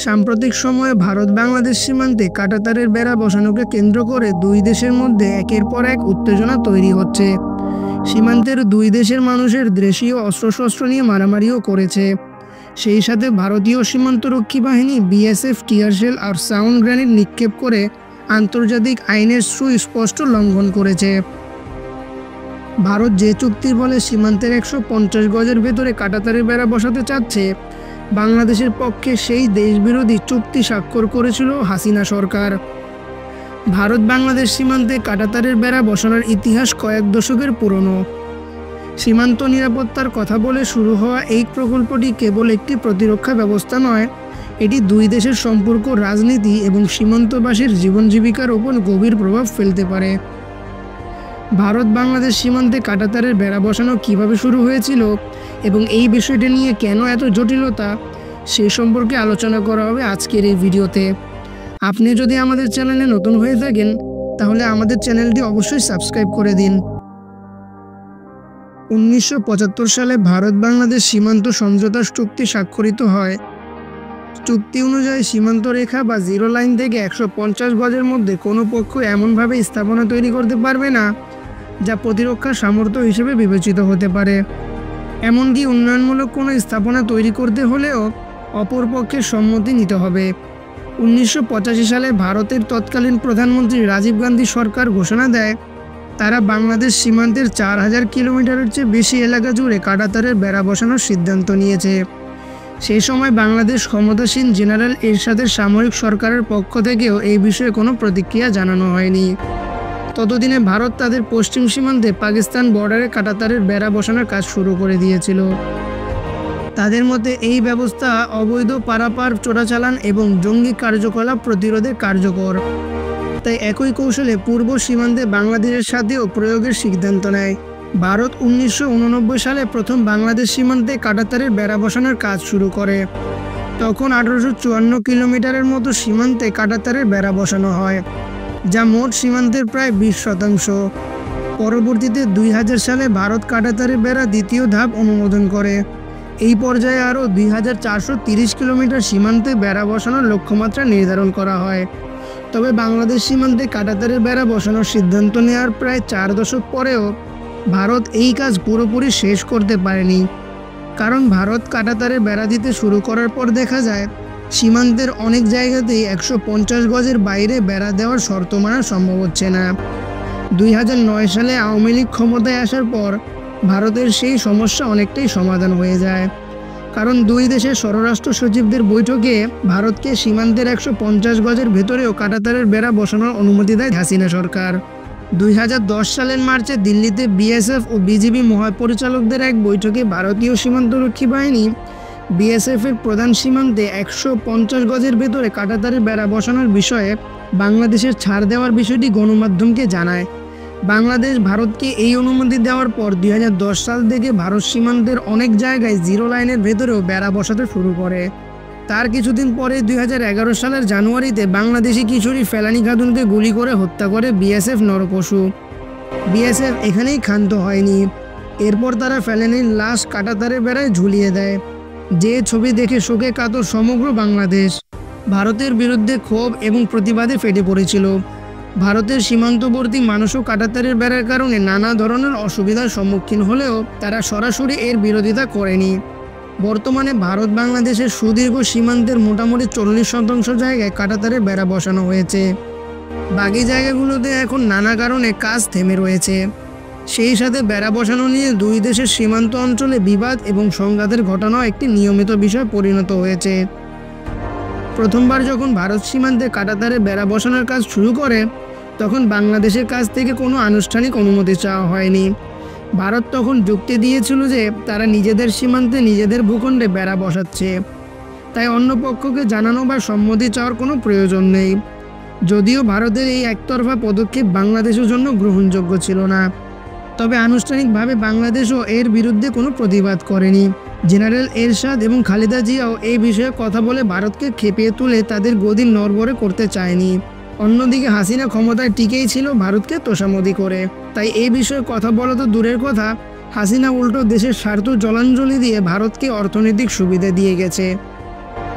সাম্প্রতিক সময়ে ভারত বাংলাদেশ সীমান্তে কাঁটাতারের বেড়া বসানোকে কেন্দ্র করে দুই দেশের মধ্যে একের পর এক উত্তেজনা তৈরি হচ্ছে। সীমান্তের দুই দেশের মানুষের দেশীয় অস্ত্রশস্ত্র নিয়ে মারামারিও করেছে। সেই সাথে ভারতীয় সীমান্তরক্ষী বাহিনী বিএসএফ টিয়ারশেল আর সাউন্ড গ্রেনেড নিক্ষেপ করে আন্তর্জাতিক আইনের সুস্পষ্ট লঙ্ঘন করেছে। ভারত যে চুক্তির বলে সীমান্তের 150 গজের ভেতরে কাঁটাতারের বেড়া বসাতে চাচ্ছে, বাংলাদেশের পক্ষে সেই দেশবিরোধী চুক্তি স্বাক্ষর করেছিল হাসিনা সরকার। ভারত বাংলাদেশ সীমান্তে কাঁটাতারের বেড়া বসানোর ইতিহাস কয়েক দশকের পুরনো। সীমান্ত নিরাপত্তার কথা বলে শুরু হওয়া এই প্রকল্পটি কেবল একটি প্রতিরক্ষা ব্যবস্থা নয়, এটি দুই দেশের সম্পর্ক, রাজনীতি এবং সীমান্তবাসীর জীবন জীবিকার ওপর গভীর প্রভাব ফেলতে পারে। ভারত বাংলাদেশ সীমান্তে কাঁটাতারের বেড়া বসানো কিভাবে শুরু হয়েছিল এবং এই বিষয়টি নিয়ে কেন এত জটিলতা, সে সম্পর্কে আলোচনা করা হবে আজকের এই ভিডিওতে। আপনি যদি আমাদের চ্যানেলে নতুন হয়ে থাকেন তাহলে আমাদের চ্যানেলটি অবশ্যই সাবস্ক্রাইব করে দিন। 1975 সালে ভারত বাংলাদেশ সীমান্ত সমঝোতা চুক্তি স্বাক্ষরিত হয়। চুক্তি অনুযায়ী সীমান্ত রেখা বা জিরো লাইন থেকে 150 গজের মধ্যে কোনো পক্ষ এমনভাবে স্থাপনা তৈরি করতে পারবে না যা প্রতিরক্ষা সামর্থ্য হিসেবে বিবেচিত হতে পারে। এমনকি উন্নয়নমূলক কোনো স্থাপনা তৈরি করতে হলেও অপর পক্ষের সম্মতি নিতে হবে। 1985 সালে ভারতের তৎকালীন প্রধানমন্ত্রী রাজীব গান্ধী সরকার ঘোষণা দেয় তারা বাংলাদেশ সীমান্তের 4000 কিলোমিটারের চেয়ে বেশি এলাকা জুড়ে কাঁটাতারের বেড়া বসানোর সিদ্ধান্ত নিয়েছে। সেই সময় বাংলাদেশ ক্ষমতাসীন জেনারেল এরশাদের সামরিক সরকারের পক্ষ থেকেও এই বিষয়ে কোনো প্রতিক্রিয়া জানানো হয়নি। ততদিনে ভারত তাদের পশ্চিম সীমান্তে পাকিস্তান বর্ডারে কাঁটাতারের বেড়া বসানোর কাজ শুরু করে দিয়েছিল। তাদের মতে এই ব্যবস্থা অবৈধ পারাপার, চোরাচালান এবং জঙ্গি কার্যকলাপ প্রতিরোধে কার্যকর। তাই একই কৌশলে পূর্ব সীমান্তে বাংলাদেশের সাথেও প্রয়োগের সিদ্ধান্ত নেয়। ভারত 1989 সালে প্রথম বাংলাদেশ সীমান্তে কাঁটাতারের বেড়া বসানোর কাজ শুরু করে। তখন 1854 কিলোমিটারের মতো সীমান্তে কাঁটাতারের বেড়া বসানো হয়, যা মোট সীমান্তের প্রায় 20%। পরবর্তীতে 2000 সালে ভারত কাঁটাতারের বেড়া দ্বিতীয় ধাপ অনুমোদন করে। এই পর্যায়ে আরও 2430 কিলোমিটার সীমান্তে বেড়া বসানোর লক্ষ্যমাত্রা নির্ধারণ করা হয়। তবে বাংলাদেশ সীমান্তে কাঁটাতারের বেড়া বসানোর সিদ্ধান্ত নেওয়ার প্রায় 4 দশক পরেও ভারত এই কাজ পুরোপুরি শেষ করতে পারেনি। কারণ ভারত কাঁটাতারের বেড়া দিতে শুরু করার পর দেখা যায় সীমান্তের অনেক জায়গাতেই 150 গজের বাইরে বেড়া দেওয়ার শর্ত মানা সম্ভব হচ্ছে না। 2009 সালে আওয়ামী লীগ ক্ষমতায় আসার পর ভারতের সেই সমস্যা অনেকটাই সমাধান হয়ে যায়। কারণ দুই দেশের স্বরাষ্ট্র সচিবদের বৈঠকে ভারতকে সীমান্তের 150 গজের ভেতরেও কাঁটাতারের বেড়া বসানোর অনুমতি দেয় হাসিনা সরকার। 2010 সালের মার্চে দিল্লিতে বিএসএফ ও বিজিবি মহাপরিচালকদের এক বৈঠকে ভারতীয় সীমান্তরক্ষী বাহিনী বিএসএফের প্রধান সীমান্তে 150 গজের ভেতরে কাঁটাতারের বেড়া বসানোর বিষয়ে বাংলাদেশের ছাড় দেওয়ার বিষয়টি গণমাধ্যমকে জানায়। বাংলাদেশ ভারতকে এই অনুমতি দেওয়ার পর 2010 সাল থেকে ভারত সীমান্তের অনেক জায়গায় জিরো লাইনের ভেতরেও বেড়া বসাতে শুরু করে। তার কিছুদিন পরে 2011 সালের জানুয়ারিতে বাংলাদেশি কিশোরী ফেলানী খাতুনকে গুলি করে হত্যা করে বিএসএফ নরপশু। বিএসএফ এখানেই ক্ষান্ত হয়নি। এরপর তারা ফেলানীর লাশ কাঁটাতারের বেড়ায় ঝুলিয়ে দেয়, যে ছবি দেখে শোকে কাতর সমগ্র বাংলাদেশ। ভারতের বিরুদ্ধে ক্ষোভ এবং প্রতিবাদে ফেটে পড়েছিল। ভারতের সীমান্তবর্তী মানুষও কাঁটাতারের বেড়ার কারণে নানা ধরনের অসুবিধার সম্মুখীন হলেও তারা সরাসরি এর বিরোধিতা করেনি। বর্তমানে ভারত বাংলাদেশের সুদীর্ঘ সীমান্তের মোটামুটি 40% জায়গায় কাঁটাতারের বেড়া বসানো হয়েছে। বাকি জায়গাগুলোতে এখন নানা কারণে কাজ থেমে রয়েছে। সেই সাথে বেড়া বসানো নিয়ে দুই দেশের সীমান্ত অঞ্চলে বিবাদ এবং সংঘাতের ঘটনাও একটি নিয়মিত বিষয় পরিণত হয়েছে। প্রথমবার যখন ভারত সীমান্তে কাঁটাতারের বেড়া বসানোর কাজ শুরু করে তখন বাংলাদেশের কাছ থেকে কোনো আনুষ্ঠানিক অনুমতি চাওয়া হয়নি। ভারত তখন যুক্তি দিয়েছিল যে তারা নিজেদের সীমান্তে নিজেদের ভূখণ্ডে বেড়া বসাচ্ছে, তাই অন্য পক্ষকে জানানো বা সম্মতি চাওয়ার কোনো প্রয়োজন নেই। যদিও ভারতের এই একতরফা পদক্ষেপ বাংলাদেশের জন্য গ্রহণযোগ্য ছিল না, তবে আনুষ্ঠানিকভাবে বাংলাদেশও এর বিরুদ্ধে কোনো প্রতিবাদ করেনি। জেনারেল এরশাদ এবং খালেদা জিয়াও এই বিষয়ে কথা বলে ভারতকে খেপিয়ে তুলে তাদের গদি নড়বড়ে করতে চায়নি। অন্যদিকে হাসিনা ক্ষমতায় টিকেই ছিল ভারতকে তোষামোদি করে। তাই এই বিষয়ে কথা বলা তো দূরের কথা, হাসিনা উল্টো দেশের স্বার্থ জলাঞ্জলি দিয়ে ভারতকে অর্থনৈতিক সুবিধা দিয়ে গেছে।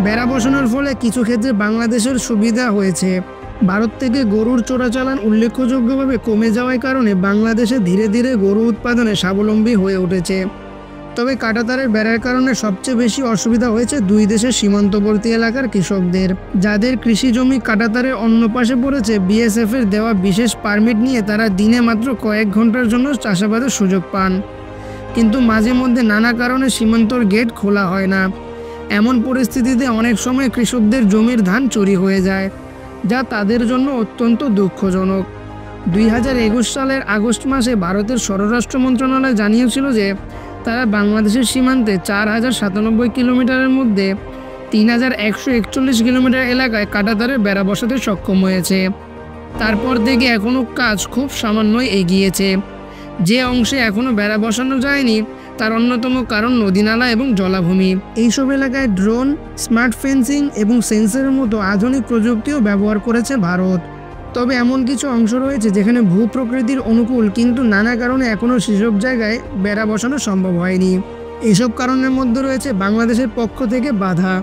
বেড়া বসানোর ফলে কিছু ক্ষেত্রে বাংলাদেশের সুবিধা হয়েছে। ভারত থেকে গরুর চোরাচালান উল্লেখযোগ্যভাবে কমে যাওয়ার কারণে বাংলাদেশে ধীরে ধীরে গরু উৎপাদনে স্বাবলম্বী হয়ে উঠেছে। তবে কাঁটাতারের বেড়ার কারণে সবচেয়ে বেশি অসুবিধা হয়েছে দুই দেশের সীমান্তবর্তী এলাকার কৃষকদের, যাদের কৃষি জমি কাঁটাতারের অন্য পাশে পড়েছে। বিএসএফ এর দেওয়া বিশেষ পারমিট নিয়ে তারা দিনে মাত্র কয়েক ঘন্টার জন্য চাষাবাদের সুযোগ পান, কিন্তু মাঝে মধ্যে নানা কারণে সীমান্তর গেট খোলা হয় না। এমন পরিস্থিতিতে অনেক সময় কৃষকদের জমির ধান চুরি হয়ে যায়, যা তাদের জন্য অত্যন্ত দুঃখজনক। 2021 সালের আগস্ট মাসে ভারতের স্বরাষ্ট্র মন্ত্রণালয় জানিয়েছিল যে তারা বাংলাদেশের সীমান্তে 4097 কিলোমিটারের মধ্যে 3141 কিলোমিটার এলাকায় কাঁটাতারের বেড়া বসাতে সক্ষম হয়েছে। তারপর থেকে এখনও কাজ খুব সামান্যই এগিয়েছে। যে অংশে এখনও বেড়া বসানো যায়নি তার অন্যতম কারণ নদীনালা এবং জলাভূমি। এইসব এলাকায় ড্রোন, স্মার্ট ফেন্সিং এবং সেন্সরের মতো আধুনিক প্রযুক্তিও ব্যবহার করেছে ভারত। তবে এমন কিছু অংশ রয়েছে যেখানে ভূপ্রকৃতির অনুকূল, কিন্তু নানা কারণে এখনও সেসব জায়গায় বেড়া বসানো সম্ভব হয়নি। এসব কারণের মধ্যে রয়েছে বাংলাদেশের পক্ষ থেকে বাধা,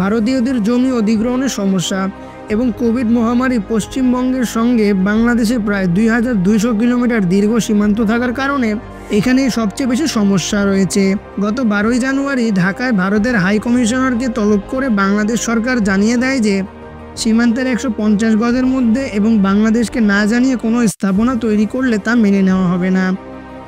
ভারতীয়দের জমি অধিগ্রহণের সমস্যা এবং কোভিড মহামারী। পশ্চিমবঙ্গের সঙ্গে বাংলাদেশে প্রায় 2200 কিলোমিটার দীর্ঘ সীমান্ত থাকার কারণে এখানে সবচেয়ে বেশি সমস্যা রয়েছে। গত 12 জানুয়ারি ঢাকায় ভারতের হাই কমিশনারকে তলব করে বাংলাদেশ সরকার জানিয়ে দেয় যে সীমান্তের 150 গজের মধ্যে এবং বাংলাদেশকে না জানিয়ে কোনো স্থাপনা তৈরি করলে তা মেনে নেওয়া হবে না।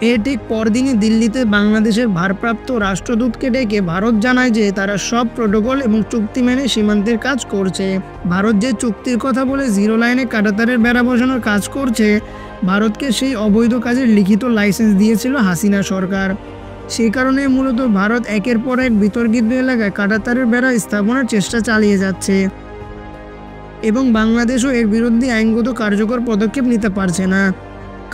এর ঠিক পরদিনই দিল্লিতে বাংলাদেশের ভারপ্রাপ্ত রাষ্ট্রদূতকে ডেকে ভারত জানায় যে তারা সব প্রোটোকল এবং চুক্তি মেনে সীমান্তের কাজ করছে। ভারত যে চুক্তির কথা বলে জিরো লাইনে কাঁটাতারের বেড়া বসানোর কাজ করছে, ভারতকে সেই অবৈধ কাজের লিখিত লাইসেন্স দিয়েছিল হাসিনা সরকার। সেই কারণে মূলত ভারত একের পর এক বিতর্কিত এলাকায় কাঁটাতারের বেড়া স্থাপনের চেষ্টা চালিয়ে যাচ্ছে এবং বাংলাদেশও এর বিরুদ্ধে আইনগত কার্যকর পদক্ষেপ নিতে পারছে না।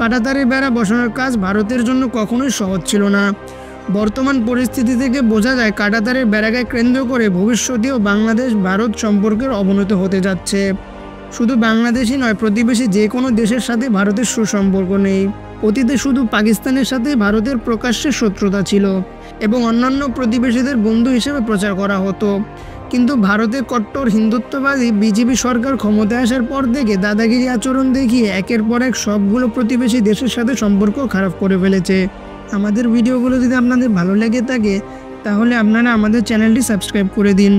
কাঁটাতারের বেড়া বসানোর কাজ ভারতের জন্য কখনোই সহজ ছিল না। বর্তমান পরিস্থিতি থেকে বোঝা যায় কাঁটাতারের বেড়াকে কেন্দ্র করে ভবিষ্যতেও বাংলাদেশ ভারত সম্পর্কের অবনতি হতে যাচ্ছে। শুধু বাংলাদেশই নয়, প্রতিবেশী যে কোনো দেশের সাথে ভারতের সুসম্পর্ক নেই। অতীতে শুধু পাকিস্তানের সাথে ভারতের প্রকাশ্যে শত্রুতা ছিল এবং অন্যান্য প্রতিবেশীদের বন্ধু হিসেবে প্রচার করা হতো। কিন্তু ভারতের কট্টর হিন্দুত্ববাদী বিজেপি সরকার ক্ষমতায় আসার পর থেকে দাদাগিরি আচরণ দেখিয়ে একের পর এক সবগুলো প্রতিবেশী দেশের সাথে সম্পর্ক খারাপ করে ফেলেছে। আমাদের ভিডিওগুলো যদি আপনাদের ভালো লেগে থাকে তাহলে আপনারা আমাদের চ্যানেলটি সাবস্ক্রাইব করে দিন।